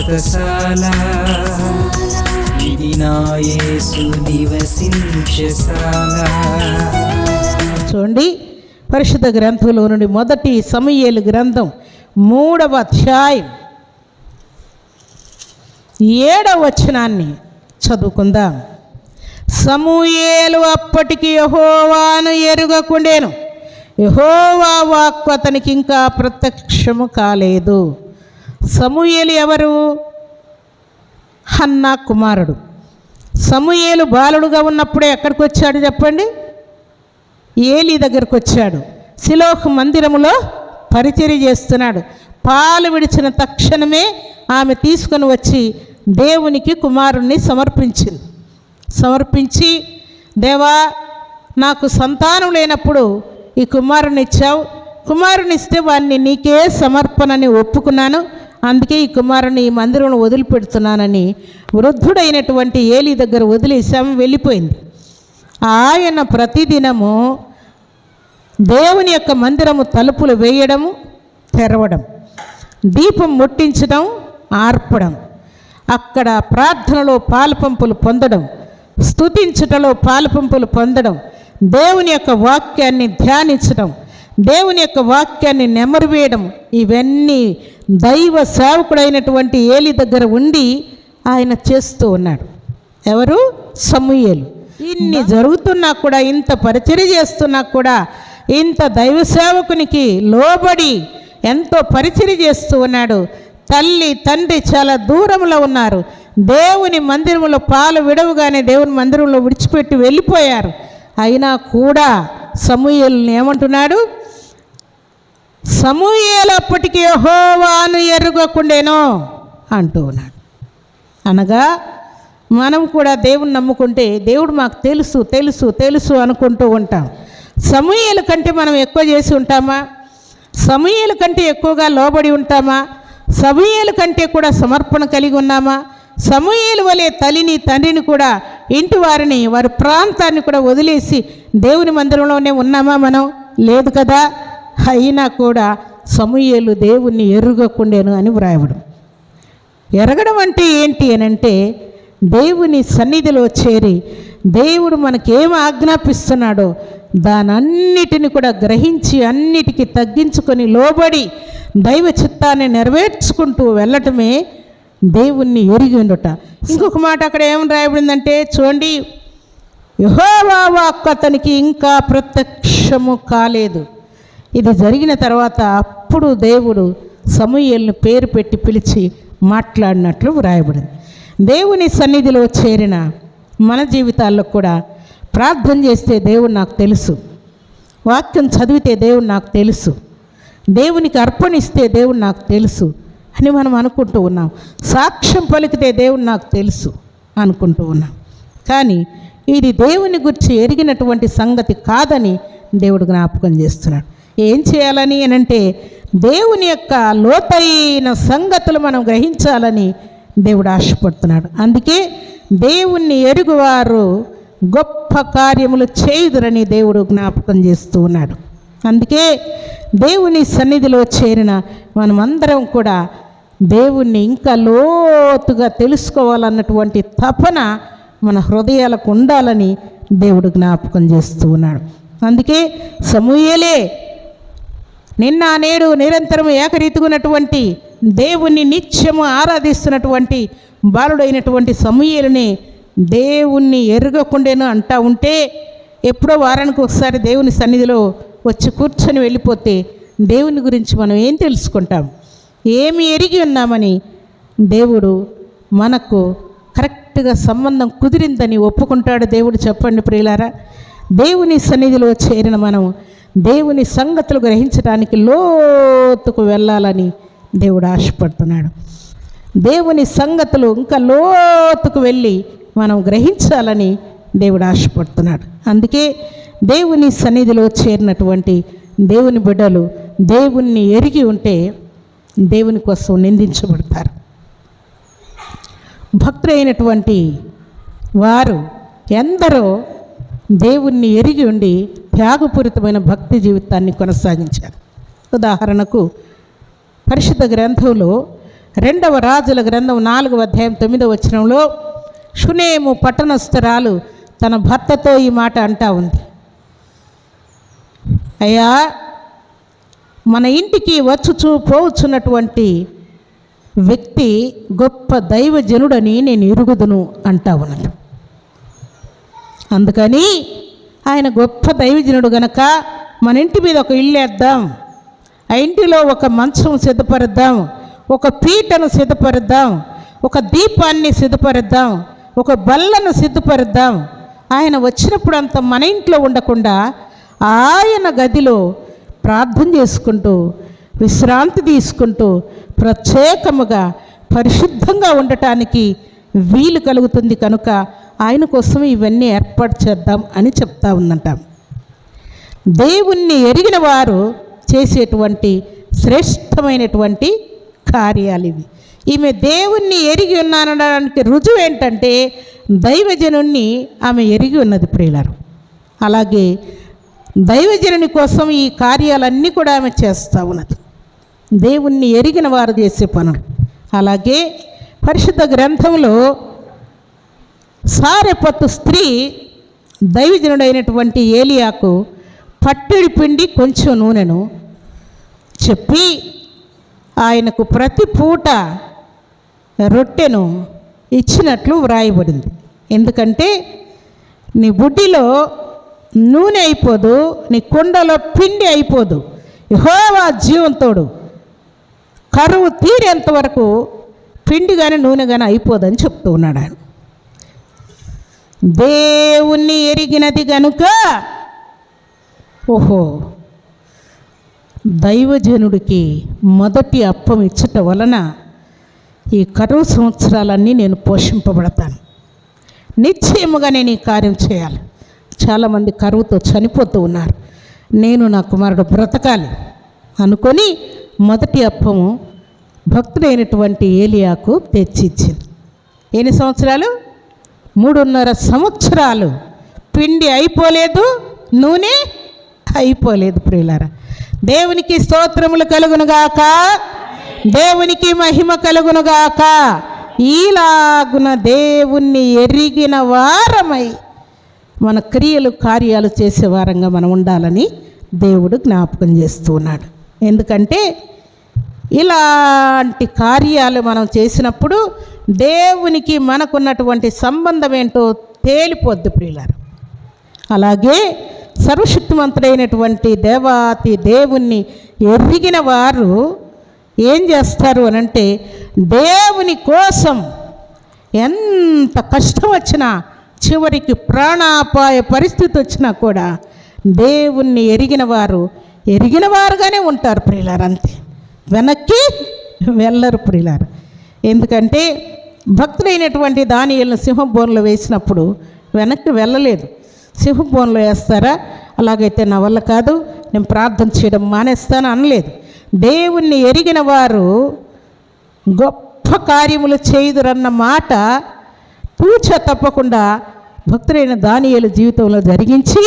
వ్రతశాల ఇది నా యేసు నివసించశాల. చూడండి, పరిశుద్ధ గ్రంథంలో నుండి మొదటి సమూయేలు గ్రంథం 3వ అధ్యాయం 7వ వచనాన్ని చదువుకుందాం. సమూయేలు అప్పటికి యెహోవాను ఎరుగకుండెను, యెహోవా వాక్కు అతనికి ఇంకా ప్రత్యక్షము కాలేదు. సమూయేలు ఎవరు? హన్నా కుమారుడు. సమూయేలు బాలుడుగా ఉన్నప్పుడే ఎక్కడికి వచ్చాడు చెప్పండి? ఏలీ దగ్గరకు వచ్చాడు. షిలోహు మందిరములో పరిచర్య చేస్తున్నాడు. పాలు విడిచిన తక్షణమే ఆమె తీసుకొని వచ్చి దేవునికి కుమారుణ్ణి సమర్పించి, దేవా, నాకు సంతానం లేనప్పుడు ఈ కుమారుని ఇచ్చావు, కుమారుని ఇస్తే వాడిని నీకే సమర్పణని ఒప్పుకున్నాను, అందుకే ఈ కుమారుని ఈ మందిరంలో వదిలిపెడుతున్నానని వృద్ధుడైనటువంటి ఏలీ దగ్గర వదిలేసాము, వెళ్ళిపోయింది. ఆయన ప్రతిదినము దేవుని యొక్క మందిరము తలుపులు వేయడము, తెరవడం, దీపం ముట్టించడం, ఆర్పడం, అక్కడ ప్రార్థనలో పాలుపంపులు పొందడం, స్తుతించుటలో పాలుపంపులు పొందడం, దేవుని యొక్క వాక్యాన్ని ధ్యానించడం, దేవుని యొక్క వాక్యాన్ని నెమరువేయడం, ఇవన్నీ దైవ సేవకుడైనటువంటి ఏలీ దగ్గర ఉండి ఆయన చేస్తూ ఉన్నాడు. ఎవరు? సమూయేలు. ఇన్ని జరుగుతున్నా కూడా, ఇంత పరిచర్య చేస్తున్నా కూడా, ఇంత దైవ సేవకునికి లోబడి ఎంతో పరిచర్య చేస్తూ ఉన్నాడు. తల్లి తండ్రి చాలా దూరంలో ఉన్నారు. దేవుని మందిరంలో పాలు విడవగానే దేవుని మందిరంలో విడిచిపెట్టి వెళ్ళిపోయారు. అయినా కూడా సమూయేలుని ఏమంటున్నాడు? సమూయేలు అప్పటికి యెహోవాను ఎరుగకుండెను అంటూ ఉన్నాడు. అనగా మనం కూడా దేవుని నమ్ముకుంటే దేవుడు మాకు తెలుసు తెలుసు తెలుసు అనుకుంటూ ఉంటాం. సమూయేలు కంటే మనం ఎక్కువ చేసి ఉంటామా? సమూయేలు కంటే ఎక్కువగా లోబడి ఉంటామా? సమూయేలు కంటే కూడా సమర్పణ కలిగి ఉన్నామా? సమూయేలు వలె తల్లిని తండ్రిని కూడా, ఇంటి వారిని, వారి ప్రాంతాన్ని కూడా వదిలేసి దేవుని మందిరంలోనే ఉన్నామా మనం? లేదు కదా. అయినా కూడా సమూయేలు దేవుణ్ణి ఎరుగకుండెను అని వ్రాయబడం. ఎరగడం అంటే ఏంటి అని అంటే, దేవుని సన్నిధిలో చేరి దేవుడు మనకేం ఆజ్ఞాపిస్తున్నాడో దానన్నిటిని కూడా గ్రహించి అన్నిటికీ తగ్గించుకొని లోబడి దైవ చిత్తాన్ని నెరవేర్చుకుంటూ వెళ్ళటమే దేవుణ్ణి ఎరిగి ఉండుట. ఇంకొక మాట అక్కడ ఏమని రాయబడిందంటే చూడండి, యెహోవా వాక్కు అతనికి ఇంకా ప్రత్యక్షము కాలేదు. ఇది జరిగిన తర్వాత అప్పుడు దేవుడు సమూయేలును పేరు పెట్టి పిలిచి మాట్లాడినట్లు వ్రాయబడింది. దేవుని సన్నిధిలో చేరిన మన జీవితాల్లో కూడా ప్రార్థన చేస్తే దేవుడు నాకు తెలుసు, వాక్యం చదివితే దేవుడు నాకు తెలుసు, దేవునికి అర్పణిస్తే దేవుడు నాకు తెలుసు అని మనం అనుకుంటూ ఉన్నాం. సాక్ష్యం పలికితే దేవుడు నాకు తెలుసు అనుకుంటూ ఉన్నాం. కానీ ఇది దేవుని గురించి ఎరిగినటువంటి సంగతి కాదని దేవుడు జ్ఞాపకం చేస్తున్నాడు. ఏం చేయాలని అనంటే, దేవుని యొక్క లోతైన సంగతులు మనం గ్రహించాలని దేవుడు ఆశపడుతున్నాడు. అందుకే దేవుణ్ణి ఎరుగువారు గొప్ప కార్యములు చేయుదురని దేవుడు జ్ఞాపకం చేస్తూ ఉన్నాడు. అందుకే దేవుని సన్నిధిలో చేరిన మనమందరం కూడా దేవుణ్ణి ఇంకా లోతుగా తెలుసుకోవాలన్నటువంటి తపన మన హృదయాలకు ఉండాలని దేవుడు జ్ఞాపకం చేస్తూ ఉన్నాడు. అందుకే సమూయేలే నిన్న నేడు నిరంతరం ఏకరీతిగున్నటువంటి దేవుణ్ణి నిత్యము ఆరాధిస్తున్నటువంటి బాలుడైనటువంటి సమూయేలుని దేవుణ్ణి ఎరగకుండేను అంటా ఉంటే, ఎప్పుడో వారానికి ఒకసారి దేవుని సన్నిధిలో వచ్చి కూర్చొని వెళ్ళిపోతే దేవుని గురించి మనం ఏం తెలుసుకుంటాం? ఏమి ఎరిగి ఉన్నామని దేవుడు మనకు కరెక్ట్గా సంబంధం కుదిరిందని ఒప్పుకుంటాడు దేవుడు. చెప్పండి ప్రియులారా, దేవుని సన్నిధిలో చేరిన మనం దేవుని సంగతులు గ్రహించడానికి లోతుకు వెళ్ళాలని దేవుడు ఆశపడుతున్నాడు. దేవుని సంగతులు ఇంకా లోతుకు వెళ్ళి మనం గ్రహించాలని దేవుడు ఆశపడుతున్నాడు. అందుకే దేవుని సన్నిధిలో చేరినటువంటి దేవుని బిడ్డలు దేవుణ్ణి ఎరిగి ఉంటే దేవుని కోసం నిందించబడతారు. భక్తులైనటువంటి వారు ఎందరో దేవుణ్ణి ఎరిగి ఉండి త్యాగపూరితమైన భక్తి జీవితాన్ని కొనసాగించారు. ఉదాహరణకు పరిశుద్ధ గ్రంథంలో రెండవ రాజుల గ్రంథం 4వ అధ్యాయం 9వ వచనంలో షునేము పట్టణస్థురాలు తన భర్తతో ఈ మాట అంటా ఉంది, అయ్యా, మన ఇంటికి వచ్చుచూ పోవచ్చున్నటువంటి వ్యక్తి గొప్ప దైవజనుడని నేను ఎరుగుదును అంటా ఉన్నాడు. అందుకని ఆయన గొప్ప దైవజనుడు గనక మన ఇంటి మీద ఒక ఇల్లు వేద్దాం, ఆ ఇంటిలో ఒక మంచం సిద్ధపరుద్దాం, ఒక పీటను సిద్ధపరుద్దాం, ఒక దీపాన్ని సిద్ధపరుద్దాం, ఒక బల్లను సిద్ధపరుద్దాం. ఆయన వచ్చినప్పుడు అంతా మన ఇంట్లో ఉండకుండా ఆయన గదిలో ప్రార్థన చేసుకుంటూ విశ్రాంతి తీసుకుంటూ ప్రత్యేకముగా పరిశుద్ధంగా ఉండటానికి వీలు కలుగుతుంది కనుక ఆయన కోసం ఇవన్నీ ఏర్పాటు చేద్దాం అని చెప్తా ఉందంట. దేవుణ్ణి ఎరిగిన వారు చేసేటువంటి శ్రేష్టమైనటువంటి కార్యాలు ఇవి. ఈమె దేవుణ్ణి ఎరిగి ఉన్నానడానికి రుజువు ఏంటంటే దైవజనుణ్ణి ఆమె ఎరిగి ఉన్నది ప్రియులారు. అలాగే దైవజనుని కోసం ఈ కార్యాలన్నీ కూడా ఆమె చేస్తూ ఉన్నది. దేవుణ్ణి ఎరిగిన వారు చేసే పనులు. అలాగే పరిశుద్ధ గ్రంథంలో సారెపత్తు స్త్రీ దైవజనుడైనటువంటి ఏలియాకు పట్టెడి పిండి కొంచెం నూనెను చెప్పి ఆయనకు ప్రతి పూట రొట్టెను ఇచ్చినట్లు వ్రాయబడింది. ఎందుకంటే నీ బుడ్డిలో నూనె అయిపోదు, నీ కుండలో పిండి అయిపోదు, యెహోవా జీవంతోడు కరువు తీరేంత వరకు పిండి కానీ నూనె కానీ అయిపోదని చెప్తూ ఉన్నాడు ఆయన. దేవుణ్ణి ఎరిగినది గనుక ఓహో, దైవజనుడికి మొదటి అప్పం ఇచ్చట వలన ఈ కరువు సంవత్సరాలన్నీ నేను పోషింపబడతాను, నిశ్చయముగా నేను ఈ కార్యం చేయాలి. చాలామంది కరువుతో చనిపోతూ ఉన్నారు, నేను నా కుమారుడు బ్రతకాలి అనుకొని మొదటి అప్పము భక్తుడైనటువంటి ఏలియాకు తెచ్చిచ్చింది. ఎన్ని సంవత్సరాలు? 3.5 సంవత్సరాలు పిండి అయిపోలేదు, నూనె అయిపోలేదు. ప్రియులారా, దేవునికి స్తోత్రములు కలుగునుగాక, దేవునికి మహిమ కలుగునుగాక. ఈలాగున దేవుణ్ణి ఎరిగిన వారమై మన క్రియలు కార్యాలు చేసే వారంగా మనం ఉండాలని దేవుడు జ్ఞాపకం చేస్తూ ఉన్నాడు. ఎందుకంటే ఇలాంటి కార్యాలు మనం చేసినప్పుడు దేవునికి మనకున్నటువంటి సంబంధం ఏంటో తేలిపోద్ది ప్రియులారా. అలాగే సర్వశక్తిమంతుడైనటువంటి దేవాతి దేవుణ్ణి ఎరిగిన వారు ఏం చేస్తారు అనంటే దేవుని కోసం ఎంత కష్టం వచ్చినా, చివరికి ప్రాణాపాయ పరిస్థితి వచ్చినా కూడా దేవుణ్ణి ఎరిగిన వారుగానే ఉంటారు ప్రియులారు. అంతే, వెనక్కి వెళ్ళరు ప్రియులారు. ఎందుకంటే భక్తులైనటువంటి దానియేలును సింహబోన్లో వేసినప్పుడు వెనక్కి వెళ్ళలేదు. సింహబోన్లో వేస్తారా? అలాగైతే నా వల్ల కాదు, నేను ప్రార్థన చేయడం మానేస్తాను అనలేదు. దేవుణ్ణి ఎరిగిన వారు గొప్ప కార్యములు చేయుదురన్న మాట తూచ తప్పకుండా భక్తుడైన దానియేలు జీవితంలో జరిగించి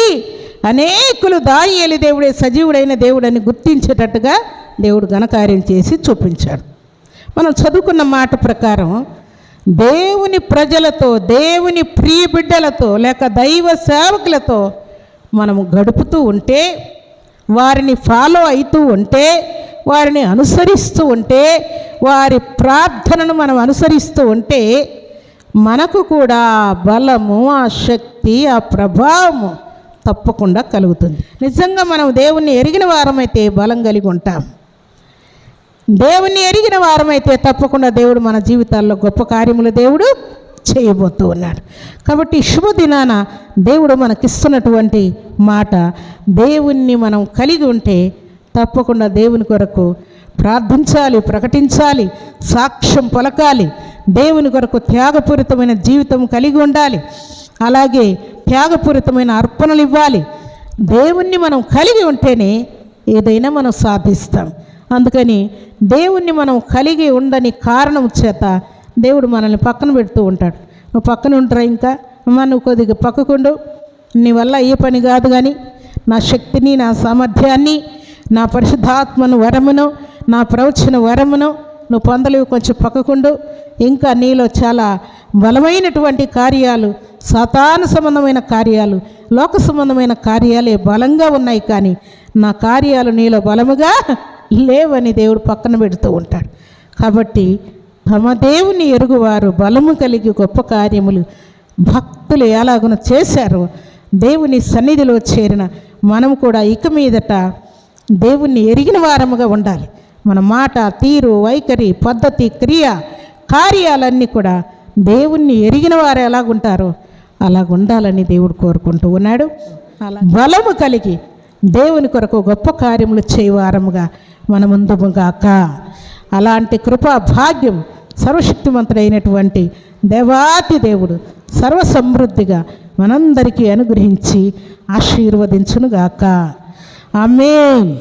అనేకులు దానియేలు దేవుడే సజీవుడైన దేవుడని గుర్తించేటట్టుగా దేవుడు ఘనకార్యం చేసి చూపించాడు. మనం చదువుకున్న మాట ప్రకారం దేవుని ప్రజలతో, దేవుని ప్రియ బిడ్డలతో లేక దైవ సేవకులతో మనము గడుపుతూ ఉంటే, వారిని ఫాలో అవుతూ ఉంటే, వారిని అనుసరిస్తూ ఉంటే, వారి ప్రార్థనను మనం అనుసరిస్తూ ఉంటే మనకు కూడా బలము, ఆ శక్తి, ఆ ప్రభావము తప్పకుండా కలుగుతుంది. నిజంగా మనం దేవుణ్ణి ఎరిగిన వారమైతే బలం కలిగి ఉంటాం. దేవుణ్ణి ఎరిగిన వారమైతే తప్పకుండా దేవుడు మన జీవితాల్లో గొప్ప కార్యములు దేవుడు చేయబోతూ ఉన్నాడు. కాబట్టి శుభదినాన దేవుడు మనకిస్తున్నటువంటి మాట, దేవుణ్ణి మనం కలిగి ఉంటే తప్పకుండా దేవుని కొరకు ప్రార్థించాలి, ప్రకటించాలి, సాక్ష్యం పలకాలి, దేవుని కొరకు త్యాగపూరితమైన జీవితం కలిగి ఉండాలి. అలాగే త్యాగపూరితమైన అర్పణలు ఇవ్వాలి. దేవుణ్ణి మనం కలిగి ఉంటేనే ఏదైనా మనం సాధిస్తాం. అందుకని దేవుణ్ణి మనం కలిగి ఉండని కారణం చేత దేవుడు మనల్ని పక్కన పెడుతూ ఉంటాడు. నువ్వు పక్కన ఉంటారా? ఇంకా అమ్మ నువ్వు కొద్దిగా పక్కకుండు, నీ వల్ల ఏ పని కాదు, కానీ నా శక్తిని, నా సామర్థ్యాన్ని, నా పరిశుద్ధాత్మను వరమును, నా ప్రవచన వరమును నువ్వు పొందలేవు, కొంచెం పక్కకుండు. ఇంకా నీలో చాలా బలమైనటువంటి కార్యాలు, సాతాను సంబంధమైన కార్యాలు, లోక సంబంధమైన కార్యాలే బలంగా ఉన్నాయి, కానీ నా కార్యాలు నీలో బలముగా లేవని దేవుడు పక్కన పెడుతూ ఉంటాడు. కాబట్టి తమ దేవుని ఎరుగువారు బలము కలిగి గొప్ప కార్యములు భక్తులు ఎలాగున చేశారో దేవుని సన్నిధిలో చేరిన మనం కూడా ఇక మీదట దేవుణ్ణి ఎరిగిన వారముగా ఉండాలి. మన మాట, తీరు, వైఖరి, పద్ధతి, క్రియ, కార్యాలన్నీ కూడా దేవుణ్ణి ఎరిగిన వారు ఎలాగుంటారో అలాగుండాలని దేవుడు కోరుకుంటూ ఉన్నాడు. బలము కలిగి దేవుని కొరకు గొప్ప కార్యములు చేయవారముగా మన ముందుగాక. అలాంటి కృపా భాగ్యం సర్వశక్తిమంతుడైనటువంటి దేవాతి దేవుడు సర్వసమృద్ధిగా మనందరికీ అనుగ్రహించి ఆశీర్వదించునుగాక. ఆమేన్.